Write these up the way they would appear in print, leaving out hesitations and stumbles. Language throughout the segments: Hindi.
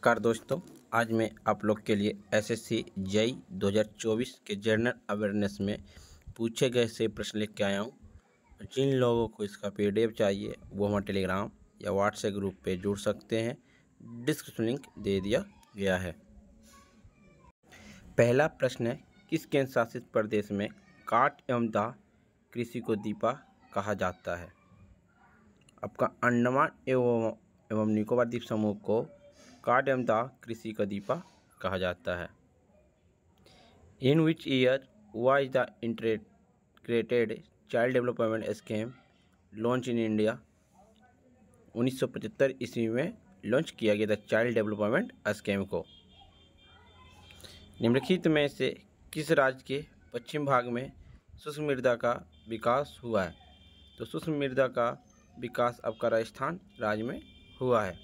नमस्कार दोस्तों, आज मैं आप लोग के लिए एसएससी जेईई 2024 के जनरल अवेयरनेस में पूछे गए से प्रश्न लेके आया हूँ। जिन लोगों को इसका पीडीएफ चाहिए वो हमारे टेलीग्राम या व्हाट्सएप ग्रुप पे जुड़ सकते हैं। डिस्क्रिप्शन लिंक दे दिया गया है। पहला प्रश्न है, किस केंद्र शासित प्रदेश में काठ एवं दाह कृषि को दीपा कहा जाता है? आपका अंडमान एवं निकोबार द्वीप समूह को काठ एवं दाह कृषि का दीपा कहा जाता है। In which year was the integrated child development scheme launch in India? 1975 ईस्वी में लॉन्च किया गया था चाइल्ड डेवलपमेंट स्कीम को। निम्नलिखित में से किस राज्य के पश्चिम भाग में शुष्क मृदा का विकास हुआ है? तो शुष्क मृदा का विकास आपका राजस्थान राज्य में हुआ है।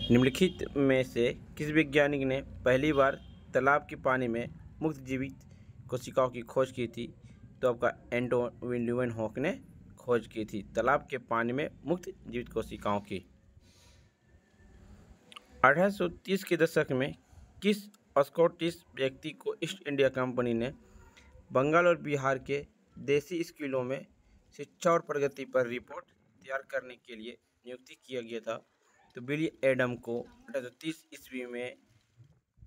निम्नलिखित में से किस वैज्ञानिक ने पहली बार तालाब के पानी में मुक्त जीवित कोशिकाओं की खोज की थी? तो आपका एंटोन ल्यूवेनहॉक ने खोज की थी तालाब के पानी में मुक्त जीवित कोशिकाओं की। 1830 के दशक में किस स्कॉटिश व्यक्ति को ईस्ट इंडिया कंपनी ने बंगाल और बिहार के देसी स्कूलों में शिक्षा और प्रगति पर रिपोर्ट तैयार करने के लिए नियुक्ति किया गया था? तो विलियम एडम को 1830 ईस्वी में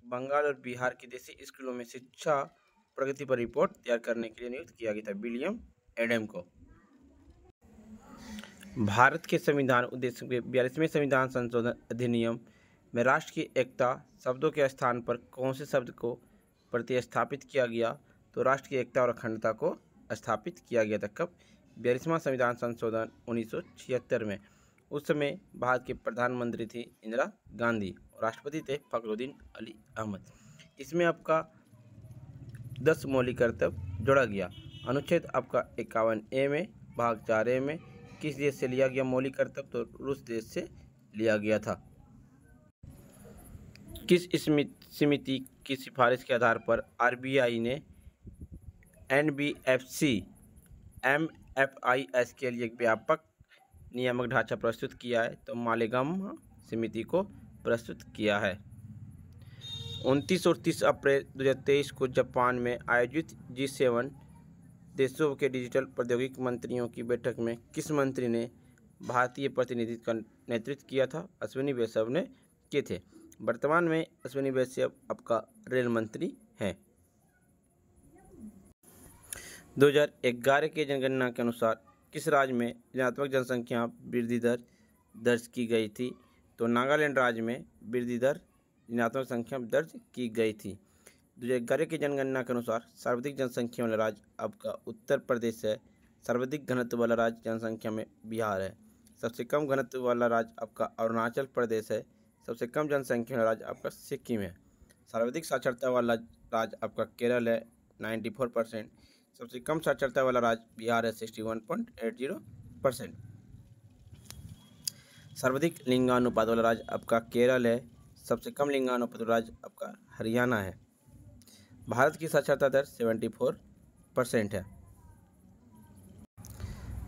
बंगाल और बिहार के देसी स्कूलों में शिक्षा प्रगति पर रिपोर्ट तैयार करने के लिए नियुक्त किया गया था, विलियम एडम को। भारत के संविधान उद्देश्य के 42वें संविधान संशोधन अधिनियम में राष्ट्र की एकता शब्दों के स्थान पर कौन से शब्द को प्रतिस्थापित किया गया? तो राष्ट्र की एकता और अखंडता को स्थापित किया गया था। कब? 42वां संविधान संशोधन 1976 में। उस समय भारत के प्रधानमंत्री थी इंदिरा गांधी और राष्ट्रपति थे फखरुद्दीन अली अहमद। इसमें आपका 10 मौलिक कर्तव्य जोड़ा गया। अनुच्छेद आपका 51A में भाग 4A में किस देश से लिया गया मौलिक कर्तव्य? तो रूस देश से लिया गया था। किस समिति की सिफारिश के आधार पर आरबीआई ने एनबीएफसी एमएफआईएस के लिए एक व्यापक नियामक ढांचा प्रस्तुत किया है? तो मालेगाम समिति को प्रस्तुत किया है। 29 और 30 अप्रैल 2023 को जापान में आयोजित G7 देशों के डिजिटल प्रौद्योगिकी मंत्रियों की बैठक में किस मंत्री ने भारतीय प्रतिनिधित्व का नेतृत्व किया था? अश्विनी वैष्णव ने किए थे। वर्तमान में अश्विनी वैष्णव आपका रेल मंत्री हैं। 2011 के जनगणना के अनुसार किस राज्य में ऋणात्मक जनसंख्या वृद्धि दर दर्ज की गई थी? तो नागालैंड राज्य में वृद्धि दर ऋणात्मक संख्या दर्ज की गई थी। 2011 की जनगणना के अनुसार सर्वाधिक जनसंख्या वाला राज्य आपका उत्तर प्रदेश है। सर्वाधिक घनत्व वाला राज्य जनसंख्या में बिहार है। सबसे कम घनत्व वाला राज्य आपका अरुणाचल प्रदेश है। सबसे कम जनसंख्या वाला राज्य आपका सिक्किम है। सर्वाधिक साक्षरता वाला राज्य आपका केरल है 94%। सबसे कम साक्षरता वाला राज्य बिहार है 61.80%। सर्वाधिक लिंगानुपात वाला राज्य आपका केरल है। सबसे कम लिंगानुपात वाला राज्य आपका हरियाणा है। भारत की साक्षरता दर 74% है।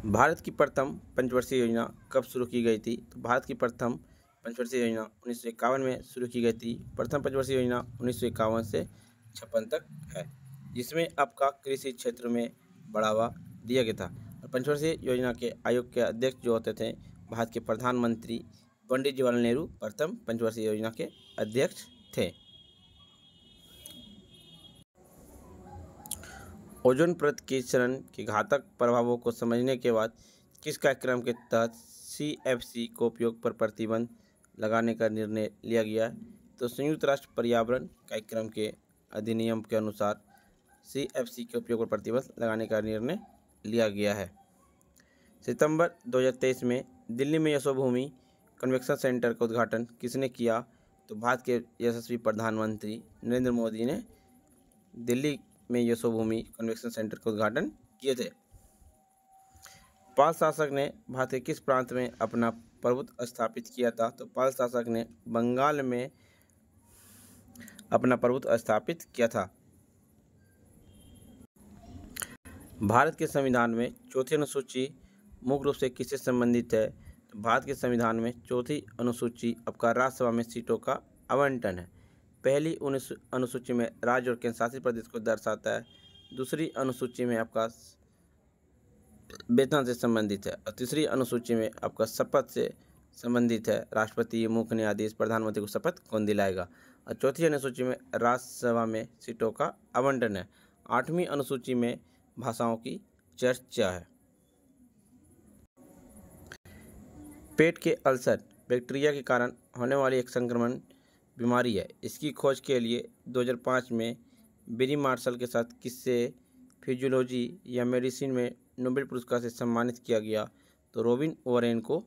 भारत की प्रथम पंचवर्षीय योजना कब शुरू की गई थी? तो भारत की प्रथम पंचवर्षीय योजना 1951 में शुरू की गई थी। प्रथम पंचवर्षीय योजना 1951 से 56 तक है, जिसमें आपका कृषि क्षेत्र में बढ़ावा दिया गया था। और पंचवर्षीय योजना के आयोग के अध्यक्ष जो होते थे भारत के प्रधानमंत्री पंडित जवाहरलाल नेहरू प्रथम पंचवर्षीय योजना के अध्यक्ष थे। ओजोन परत के क्षरण के घातक प्रभावों को समझने के बाद किस कार्यक्रम के तहत CFC को उपयोग पर प्रतिबंध लगाने का निर्णय लिया गया? तो संयुक्त राष्ट्र पर्यावरण कार्यक्रम के अधिनियम के अनुसार CFC के उपयोग पर प्रतिबंध लगाने का निर्णय लिया गया है। सितंबर 2023 में दिल्ली में यशोभूमि कन्वेंशन सेंटर का उद्घाटन किसने किया? तो भारत के यशस्वी प्रधानमंत्री नरेंद्र मोदी ने दिल्ली में यशोभूमि कन्वेंशन सेंटर का उद्घाटन किए थे। पाल शासक ने भारत के किस प्रांत में अपना प्रभुत्व स्थापित किया था? तो पाल शासक ने बंगाल में अपना प्रभुत्व स्थापित किया था। भारत के संविधान में चौथी अनुसूची मुख्य रूप से किससे संबंधित है? तो भारत के संविधान में चौथी अनुसूची आपका राज्यसभा में सीटों का आवंटन है। पहली अनुसूची में राज्य और केंद्र शासित प्रदेश को दर्शाता है। दूसरी अनुसूची में आपका वेतन से संबंधित है और तीसरी अनुसूची में आपका शपथ से संबंधित है। राष्ट्रपति, मुख्य न्यायाधीश, प्रधानमंत्री को शपथ कौन दिलाएगा। और चौथी अनुसूची में राज्यसभा में सीटों का आवंटन है। 8वीं अनुसूची में भाषाओं की चर्चा है। पेट के अल्सर बैक्टीरिया के कारण होने वाली एक संक्रमण बीमारी है। इसकी खोज के लिए 2005 में बेरी मार्शल के साथ किसे फिजियोलॉजी या मेडिसिन में नोबेल पुरस्कार से सम्मानित किया गया। तो रॉबिन वॉरेन को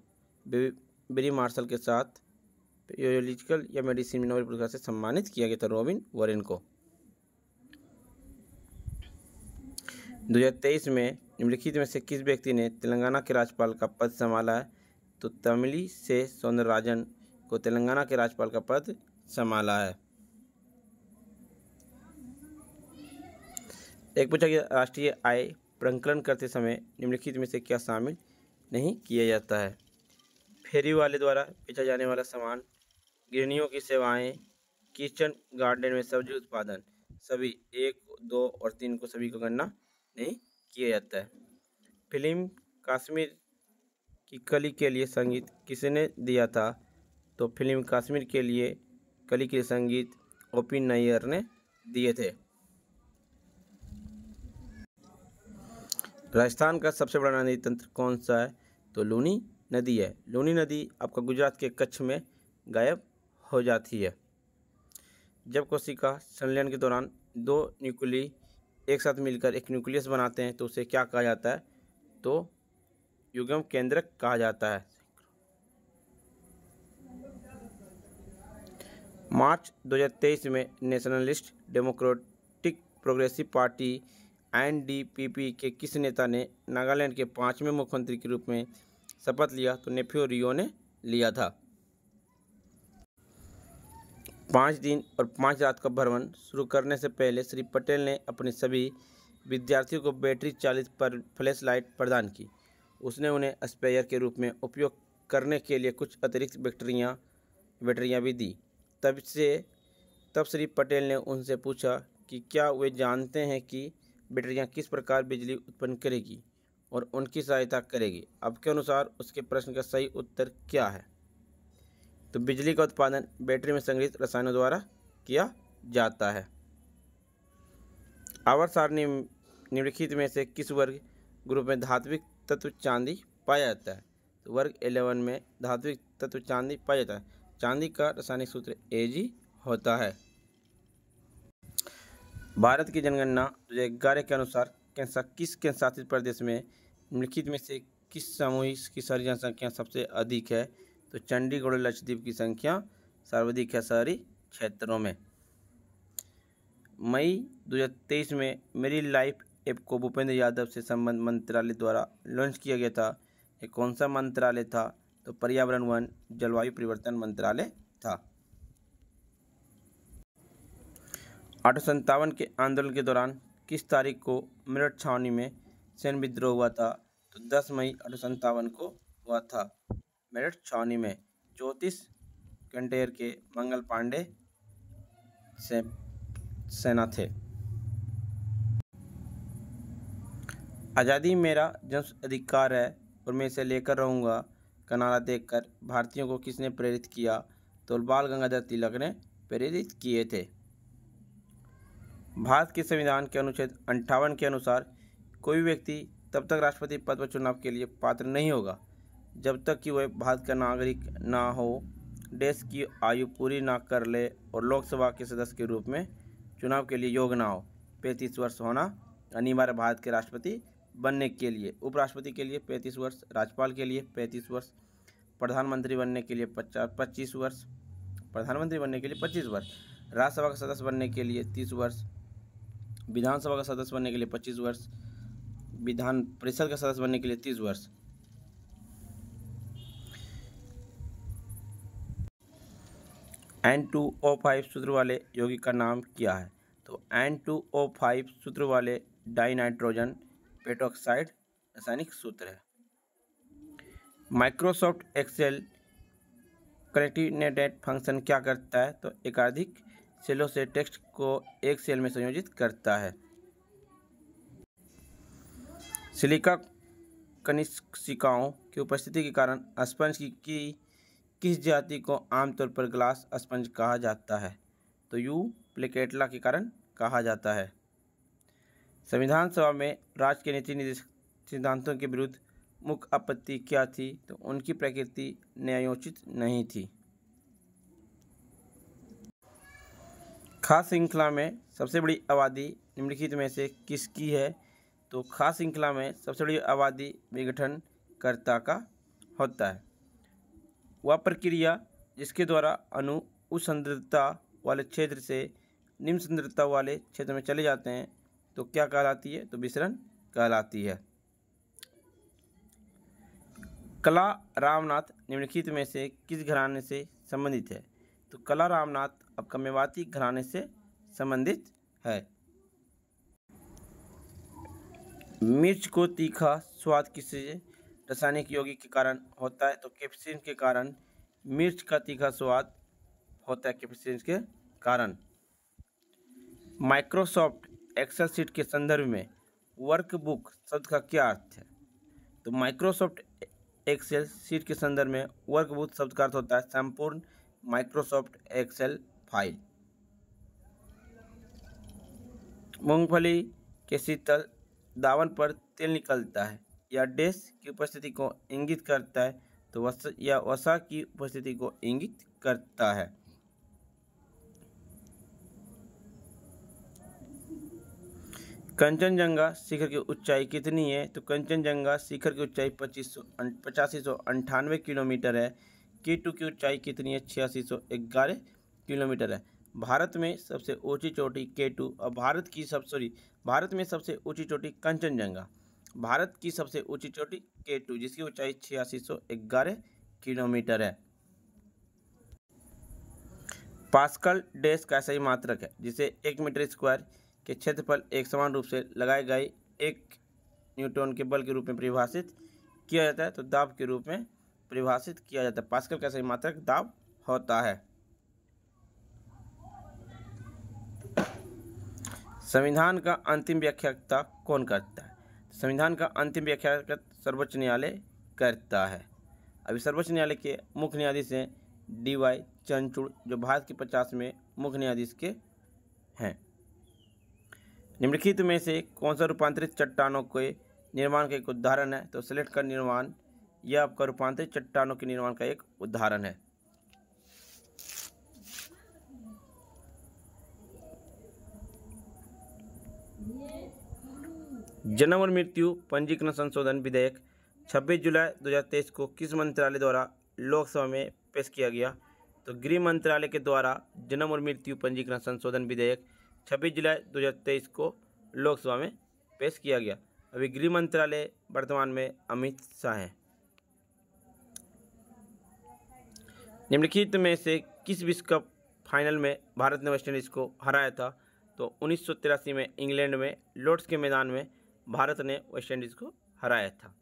बेरी मार्शल के साथ फिजियोलॉजिकल या मेडिसिन में नोबेल पुरस्कार से सम्मानित किया गया था रॉबिन वॉरेन को। 2023 में निम्नलिखित में से किस व्यक्ति ने तेलंगाना के राज्यपाल का पद संभाला है। तो तमिलिसई सौंदरराजन को तेलंगाना के राज्यपाल का पद संभाला है। एक पूछा गया राष्ट्रीय आय प्रकलन करते समय निम्नलिखित में से क्या शामिल नहीं किया जाता है। फेरी वाले द्वारा बेचा जाने वाला सामान, गृहिणियों की सेवाएं, किचन गार्डन में सब्जी उत्पादन, सभी 1, 2 और 3 को सभी को गणना नहीं किया जाता है। फिल्म कश्मीर की कली के लिए संगीत किसने दिया था। तो फिल्म कश्मीर के लिए कली के संगीत ओपी नैयर ने दिए थे। राजस्थान का सबसे बड़ा नदी तंत्र कौन सा है। तो लूनी नदी है। लूनी नदी आपका गुजरात के कच्छ में गायब हो जाती है। जब कोशिका संलयन के दौरान 2 न्यूक्ली एक साथ मिलकर एक न्यूक्लियस बनाते हैं तो उसे क्या कहा जाता है। तो युग्म केंद्रक कहा जाता है। मार्च 2023 में nationalist democratic progressive party NDPP के किस नेता ने नागालैंड के 5वें मुख्यमंत्री के रूप में शपथ लिया। तो नेफ्यू रियो ने लिया था। 5 दिन और 5 रात का भ्रमण शुरू करने से पहले श्री पटेल ने अपने सभी विद्यार्थियों को बैटरी चालित फ्लैश लाइट प्रदान की। उसने उन्हें स्पेयर के रूप में उपयोग करने के लिए कुछ अतिरिक्त बैटरियां भी दी। तब श्री पटेल ने उनसे पूछा कि क्या वे जानते हैं कि बैटरियां किस प्रकार बिजली उत्पन्न करेगी और उनकी सहायता करेगी। आपके अनुसार उसके प्रश्न का सही उत्तर क्या है। तो बिजली का उत्पादन बैटरी में संग्रहित रसायनों द्वारा किया जाता है। आवर्त सारणी निम्नलिखित में से किस वर्ग ग्रुप में धात्विक तत्व चांदी पाया जाता है। तो वर्ग 11 में धात्विक तत्व चांदी पाया जाता है। चांदी का रासायनिक सूत्र Ag होता है। भारत की जनगणना 2011 के अनुसार किस केंद्र शासित प्रदेश में निम्नलिखित में से किस समूह की शहरी जनसंख्या सबसे अधिक है। तो चंडीगढ़ और लक्षद्वीप की संख्या सर्वाधिक है शहरी क्षेत्रों में। मई 2023 में मेरी लाइफ ऐप को भूपेंद्र यादव से संबंध मंत्रालय द्वारा लॉन्च किया गया था। ये कौन सा मंत्रालय था। तो पर्यावरण, वन, जलवायु परिवर्तन मंत्रालय था। 857 के आंदोलन के दौरान किस तारीख को मेरठ छावनी में सैन्य विद्रोह हुआ था। तो 10 मई 857 को हुआ था। मेरठ छावनी में 34 कैंटेर के मंगल पांडे से सेना थे। आज़ादी मेरा जन्म अधिकार है और मैं इसे लेकर रहूँगा का नारा देकर भारतीयों को किसने प्रेरित किया। तो बाल गंगाधर तिलक ने प्रेरित किए थे। भारत के संविधान के अनुच्छेद 58 के अनुसार कोई व्यक्ति तब तक राष्ट्रपति पद पर चुनाव के लिए पात्र नहीं होगा जब तक कि वह भारत का नागरिक ना हो, देश की आयु पूरी ना कर ले और लोकसभा के सदस्य के रूप में चुनाव के लिए योग्य ना हो। 35 वर्ष होना अनिवार्य भारत के राष्ट्रपति बनने के लिए। उपराष्ट्रपति के लिए 35 वर्ष, राज्यपाल के लिए 35 वर्ष, प्रधानमंत्री बनने के लिए 25 वर्ष, प्रधानमंत्री बनने के लिए 25 वर्ष, राज्यसभा का सदस्य बनने के लिए 30 वर्ष, विधानसभा का सदस्य बनने के लिए 25 वर्ष, विधान परिषद का सदस्य बनने के लिए 30 वर्ष। N2O5 सूत्र वाले यौगिक का नाम क्या है। तो N2O5 सूत्र वाले डाई नाइट्रोजन पेंटॉक्साइड रासायनिक सूत्र है। माइक्रोसॉफ्ट एक्सेल कनेक्टिनेटेड फंक्शन क्या करता है? तो एकाधिक सेलों से टेक्स्ट को एक सेल में संयोजित करता है। सिलिका कनिष्काओं की उपस्थिति के कारण स्पंज की किस जाति को आमतौर पर ग्लास स्पंज कहा जाता है? तो यू प्लेकेटला के कारण कहा जाता है। संविधान सभा में राज्य के नीति निर्देशक सिद्धांतों के विरुद्ध मुख्य आपत्ति क्या थी? तो उनकी प्रकृति न्यायोचित नहीं थी। खास श्रृंखला में सबसे बड़ी आबादी निम्नलिखित में से किसकी है? तो खास श्रृंखला में सबसे बड़ी आबादी विघटनकर्ता का होता है। वह प्रक्रिया जिसके द्वारा अणु उच्च सांद्रता वाले क्षेत्र से निम्न सांद्रता वाले क्षेत्र में चले जाते हैं तो क्या कहलाती है? तो विसरण कहलाती है। कला रामनाथ निम्नलिखित में से किस घराने से संबंधित है? तो कला रामनाथ आपका मेवाती घराने से संबंधित है। मिर्च को तीखा स्वाद किस रासायनिक यौगिक के कारण होता है? तो कैप्सिन के कारण मिर्च का तीखा स्वाद होता है, कैप्सिन के कारण। माइक्रोसॉफ्ट एक्सेल शीट के संदर्भ में वर्कबुक शब्द का क्या अर्थ है? तो माइक्रोसॉफ्ट एक्सेल शीट के संदर्भ में वर्कबुक शब्द का अर्थ होता है संपूर्ण माइक्रोसॉफ्ट एक्सेल फाइल। मूंगफली के शीतल दावन पर तेल निकलता है या डैश की उपस्थिति को इंगित करता है? तो वसा की उपस्थिति को इंगित करता है। कंचनजंगा शिखर की ऊंचाई कितनी है? तो कंचनजंगा शिखर की ऊंचाई 8598 किलोमीटर है। K2 की ऊंचाई कितनी है? 8611 किलोमीटर है। भारत में सबसे ऊंची चोटी K2 और भारत में सबसे ऊंची चोटी कंचनजंगा। भारत की सबसे ऊंची चोटी K2 जिसकी ऊंचाई 8611 किलोमीटर है। पास्कल डैश का सही मात्रक है जिसे 1 मीटर स्क्वायर के क्षेत्रफल एक समान रूप से लगाए गए 1 न्यूटन के बल के रूप में परिभाषित किया जाता है। तो दाब के रूप में परिभाषित किया जाता है। पास्कल का सही मात्रक दाब होता है। संविधान का अंतिम व्याख्याता कौन करता है? संविधान का अंतिम व्याख्या सर्वोच्च न्यायालय करता है। अभी सर्वोच्च न्यायालय के मुख्य न्यायाधीश हैं DY चंद्रचूड़ जो भारत के 50वें मुख्य न्यायाधीश के हैं। निम्नलिखित में से कौन सा रूपांतरित चट्टानों के निर्माण का एक उदाहरण है? तो स्लेट का निर्माण यह आपका रूपांतरित चट्टानों के निर्माण का एक उदाहरण है। जन्म और मृत्यु पंजीकरण संशोधन विधेयक 26 जुलाई 2023 को किस मंत्रालय द्वारा लोकसभा में पेश किया गया? तो गृह मंत्रालय के द्वारा जन्म और मृत्यु पंजीकरण संशोधन विधेयक 26 जुलाई 2023 को लोकसभा में पेश किया गया। अभी गृह मंत्रालय वर्तमान में अमित शाह हैं। निम्नलिखित में से किस विश्व कप फाइनल में भारत ने वेस्टइंडीज को हराया था? तो 1983 में इंग्लैंड में लॉर्ड्स के मैदान में भारत ने वेस्टइंडीज को हराया था।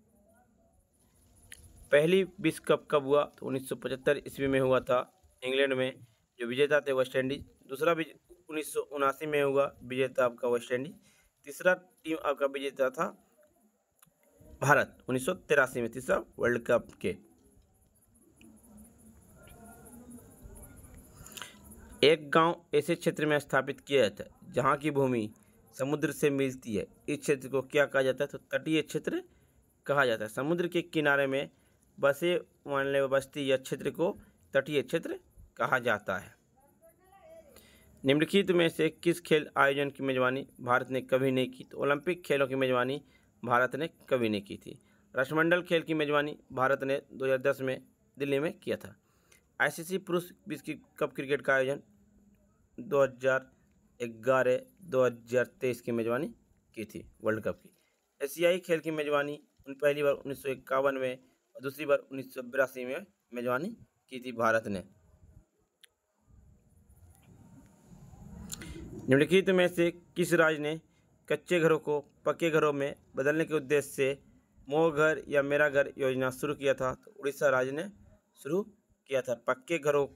पहली विश्व कप कब हुआ? तो 1975 ईस्वी में हुआ था इंग्लैंड में, जो विजेता थे वेस्टइंडीज। दूसरा 1979 में हुआ, विजेता आपका वेस्टइंडीज। तीसरा टीम आपका विजेता था भारत 1983 में, तीसरा वर्ल्ड कप के। एक गांव ऐसे क्षेत्र में स्थापित किया जाता है जहां की भूमि समुद्र से मिलती है। इस क्षेत्र को क्या कहा जाता है? तो तटीय क्षेत्र कहा जाता है। समुद्र के किनारे में बसे वाले बस्ती या क्षेत्र को तटीय क्षेत्र कहा जाता है। निम्नलिखित में से किस खेल आयोजन की मेजबानी भारत ने कभी नहीं की? तो ओलंपिक खेलों की मेजबानी भारत ने कभी नहीं की थी। राष्ट्रमंडल खेल की मेजबानी भारत ने 2010 में दिल्ली में किया था। ICC पुरुष विश्व कप क्रिकेट का आयोजन 2011 2023 की मेजबानी की थी वर्ल्ड कप की। एशियाई खेल की मेजबानी पहली बार 1951 में और दूसरी बार 1982 में मेजबानी की थी भारत ने। निम्नलिखित में से किस राज्य ने कच्चे घरों को पक्के घरों में बदलने के उद्देश्य से मोह घर या मेरा घर योजना शुरू किया था? तो उड़ीसा राज्य ने शुरू किया था पक्के घरों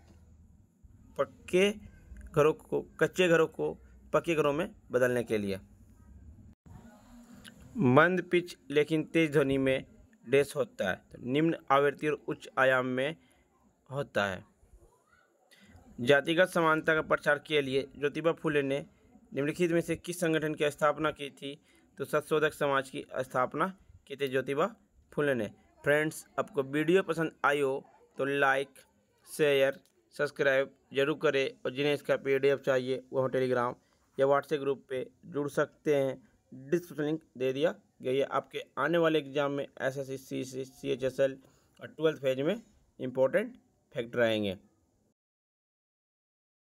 को कच्चे घरों को पक्के घरों में बदलने के लिए। मंद पिच लेकिन तेज ध्वनि में डैश होता है, तो निम्न आवृत्ति और उच्च आयाम में होता है। जातिगत समानता का प्रचार के लिए ज्योतिबा फुले ने निम्नलिखित में से किस संगठन की स्थापना की थी? तो सत्यशोधक समाज की स्थापना की थी ज्योतिबा फुले ने। फ्रेंड्स, आपको वीडियो पसंद आई हो तो लाइक, शेयर, सब्सक्राइब जरूर करें, और जिन्हें इसका PDF चाहिए वो टेलीग्राम या व्हाट्सएप ग्रुप पे जुड़ सकते हैं। डिस्क्रिप्शन लिंक दे दिया गया है। आपके आने वाले एग्जाम में SSC, CHSL और 12th फेज में इम्पोर्टेंट फैक्टर आएंगे।